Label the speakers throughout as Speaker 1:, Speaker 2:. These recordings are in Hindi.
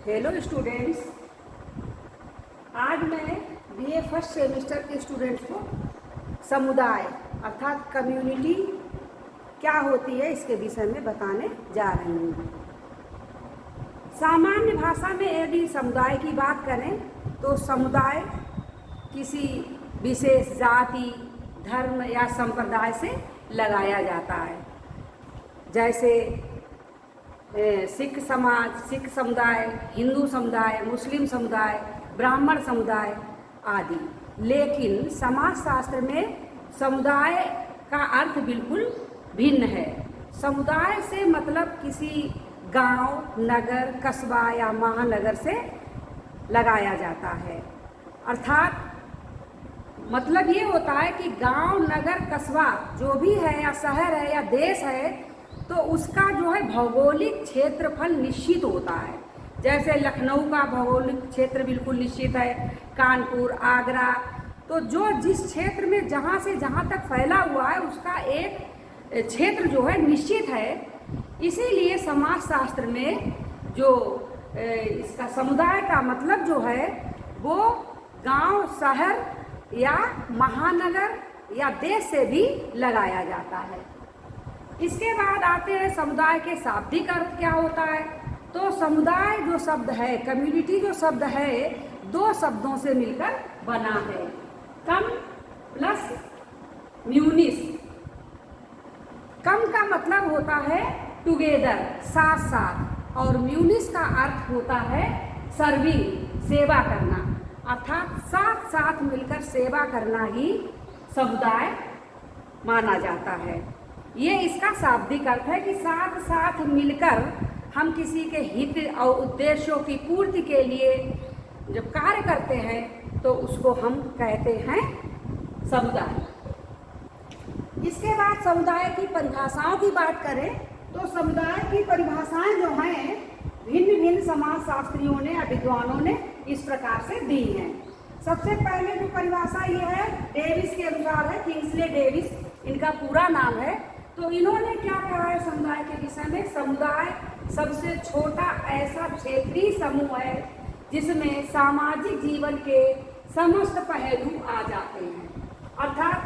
Speaker 1: हेलो स्टूडेंट्स, आज मैं बीए फर्स्ट सेमेस्टर के स्टूडेंट्स को समुदाय अर्थात कम्युनिटी क्या होती है इसके विषय में बताने जा रही हूँ। सामान्य भाषा में यदि समुदाय की बात करें तो समुदाय किसी विशेष जाति, धर्म या संप्रदाय से लगाया जाता है। जैसे सिख समाज, सिख समुदाय, हिंदू समुदाय, मुस्लिम समुदाय, ब्राह्मण समुदाय आदि। लेकिन समाजशास्त्र में समुदाय का अर्थ बिल्कुल भिन्न है। समुदाय से मतलब किसी गांव, नगर, कस्बा या महानगर से लगाया जाता है। अर्थात मतलब ये होता है कि गांव, नगर, कस्बा जो भी है या शहर है या देश है तो उसका जो है भौगोलिक क्षेत्रफल निश्चित होता है। जैसे लखनऊ का भौगोलिक क्षेत्र बिल्कुल निश्चित है, कानपुर, आगरा, तो जो जिस क्षेत्र में जहाँ से जहाँ तक फैला हुआ है उसका एक क्षेत्र जो है निश्चित है। इसीलिए समाजशास्त्र में जो इसका समुदाय का मतलब जो है वो गांव, शहर या महानगर या देश से भी लगाया जाता है। इसके बाद आते हैं समुदाय के शाब्दिक अर्थ क्या होता है। तो समुदाय जो शब्द है, कम्युनिटी जो शब्द है, दो शब्दों से मिलकर बना है। कम प्लस म्यूनिस। कम का मतलब होता है टुगेदर, साथ साथ, और म्यूनिस का अर्थ होता है सर्विंग, सेवा करना। अर्थात साथ साथ मिलकर सेवा करना ही समुदाय माना जाता है। ये इसका शाब्दिक अर्थ है कि साथ साथ मिलकर हम किसी के हित और उद्देश्यों की पूर्ति के लिए जब कार्य करते हैं तो उसको हम कहते हैं समुदाय। इसके बाद समुदाय की परिभाषाओं की बात करें तो समुदाय की परिभाषाएं जो हैं भिन्न भिन्न समाजशास्त्रियों ने या विद्वानों ने इस प्रकार से दी हैं। सबसे पहले जो परिभाषा ये है डेविस के अनुसार है, किंग्सले डेविस इनका पूरा नाम है। तो इन्होंने क्या कहा है समुदाय के विषय में? समुदाय सबसे छोटा ऐसा क्षेत्रीय समूह है जिसमें सामाजिक जीवन के समस्त पहलू आ जाते हैं। अर्थात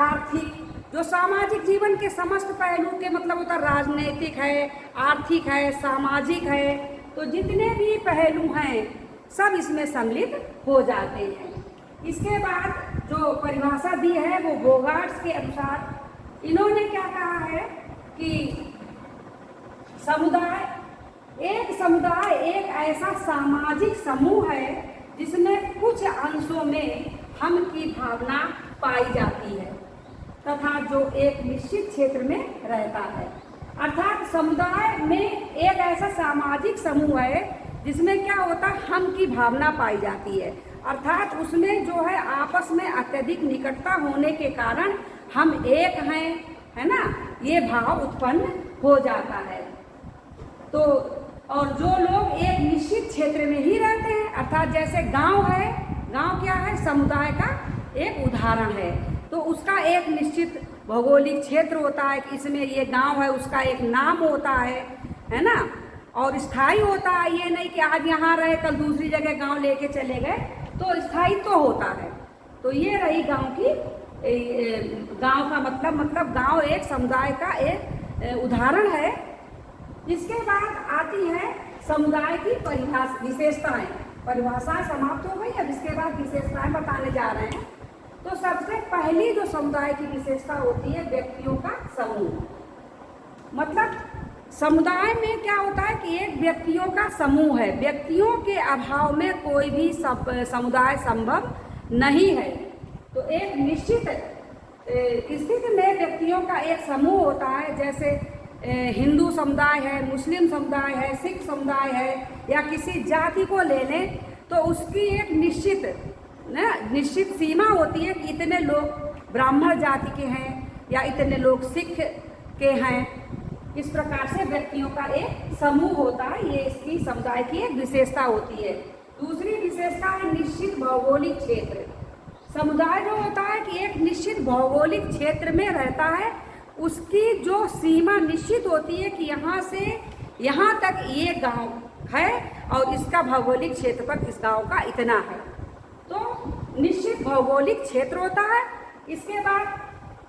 Speaker 1: आर्थिक, जो सामाजिक जीवन के समस्त पहलू के मतलब होता है राजनीतिक है, आर्थिक है, सामाजिक है, तो जितने भी पहलू हैं सब इसमें सम्मिलित हो जाते हैं। इसके बाद जो परिभाषा दी है वो बोगार्ट्स के अनुसार इन्होंने क्या कहा है कि समुदाय एक ऐसा सामाजिक समूह है जिसमें कुछ अंशों में हम की भावना पाई जाती है तथा जो एक निश्चित क्षेत्र में रहता है। अर्थात समुदाय में एक ऐसा सामाजिक समूह है जिसमें क्या होता है, हम की भावना पाई जाती है। अर्थात उसमें जो है आपस में अत्यधिक निकटता होने के कारण हम एक हैं, है ना, ये भाव उत्पन्न हो जाता है। तो और जो लोग एक निश्चित क्षेत्र में ही रहते हैं, अर्थात जैसे गांव है, गांव क्या है, समुदाय का एक उदाहरण है। तो उसका एक निश्चित भौगोलिक क्षेत्र होता है कि इसमें ये गांव है, उसका एक नाम होता है ना, और स्थायी होता है। ये नहीं कि आज यहाँ रहे कल दूसरी जगह गांव लेके चले गए, तो स्थायित्व तो होता है। तो ये रही गांव का मतलब गांव एक समुदाय का एक उदाहरण है। इसके बाद आती है समुदाय की विशेषताएं। परिभाषाएं समाप्त हो गई, अब इसके बाद विशेषताएं बताने जा रहे हैं। तो सबसे पहली जो समुदाय की विशेषता होती है व्यक्तियों का समूह। मतलब समुदाय में क्या होता है कि एक व्यक्तियों का समूह है। व्यक्तियों के अभाव में कोई भी समुदाय संभव नहीं है। तो एक निश्चित स्थिति में व्यक्तियों का एक समूह होता है। जैसे हिंदू समुदाय है, मुस्लिम समुदाय है, सिख समुदाय है, या किसी जाति को ले लें तो उसकी एक निश्चित सीमा होती है कि इतने लोग ब्राह्मण जाति के हैं या इतने लोग सिख के हैं। इस प्रकार से व्यक्तियों का एक समूह होता है। ये इसकी समुदाय की एक विशेषता होती है। दूसरी विशेषता है निश्चित भौगोलिक क्षेत्र। समुदाय जो होता है कि एक निश्चित भौगोलिक क्षेत्र में रहता है, उसकी जो सीमा निश्चित होती है कि यहाँ से यहाँ तक ये गांव है और इसका भौगोलिक क्षेत्रफल इस गांव का इतना है। तो निश्चित भौगोलिक क्षेत्र होता है। इसके बाद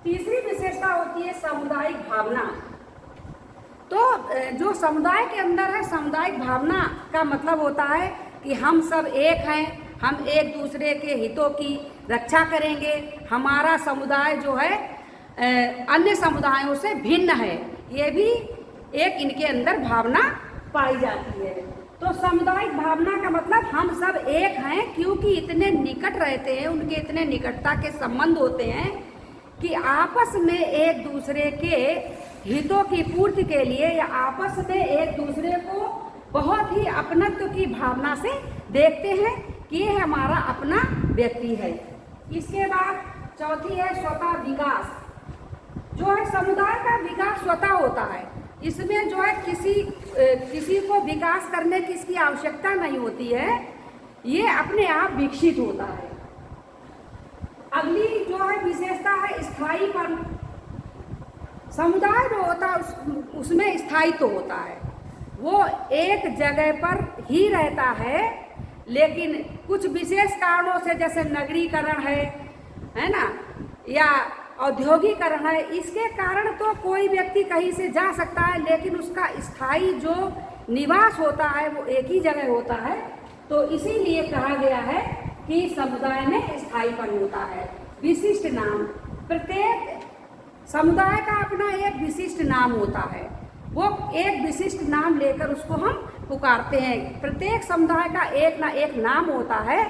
Speaker 1: तीसरी विशेषता होती है सामुदायिक भावना। तो जो समुदाय के अंदर है, सामुदायिक भावना का मतलब होता है कि हम सब एक हैं, हम एक दूसरे के हितों की रक्षा करेंगे, हमारा समुदाय जो है अन्य समुदायों से भिन्न है, ये भी एक इनके अंदर भावना पाई जाती है। तो सामुदायिक भावना का मतलब हम सब एक हैं, क्योंकि इतने निकट रहते हैं, उनके इतने निकटता के संबंध होते हैं कि आपस में एक दूसरे के हितों की पूर्ति के लिए या आपस में एक दूसरे को बहुत ही अपनत्व की भावना से देखते हैं कि ये हमारा अपना व्यक्ति है। इसके बाद चौथी है स्वतः विकास। जो है समुदाय का विकास स्वतः होता है, इसमें जो है किसी को विकास करने की इसकी आवश्यकता नहीं होती है, ये अपने आप विकसित होता है। अगली जो है विशेषता है स्थायीपन। समुदाय जो होता है उसमें स्थायित्व होता है, वो एक जगह पर ही रहता है, लेकिन कुछ विशेष कारणों से जैसे नगरीकरण है ना, या औद्योगिकरण है, इसके कारण तो कोई व्यक्ति कहीं से जा सकता है, लेकिन उसका स्थायी जो निवास होता है वो एक ही जगह होता है। तो इसीलिए कहा गया है कि समुदाय में स्थायीपन होता है। विशिष्ट नाम, प्रत्येक समुदाय का अपना एक विशिष्ट नाम होता है, वो एक विशिष्ट नाम लेकर उसको हम पुकारते हैं। प्रत्येक समुदाय का एक ना एक नाम होता है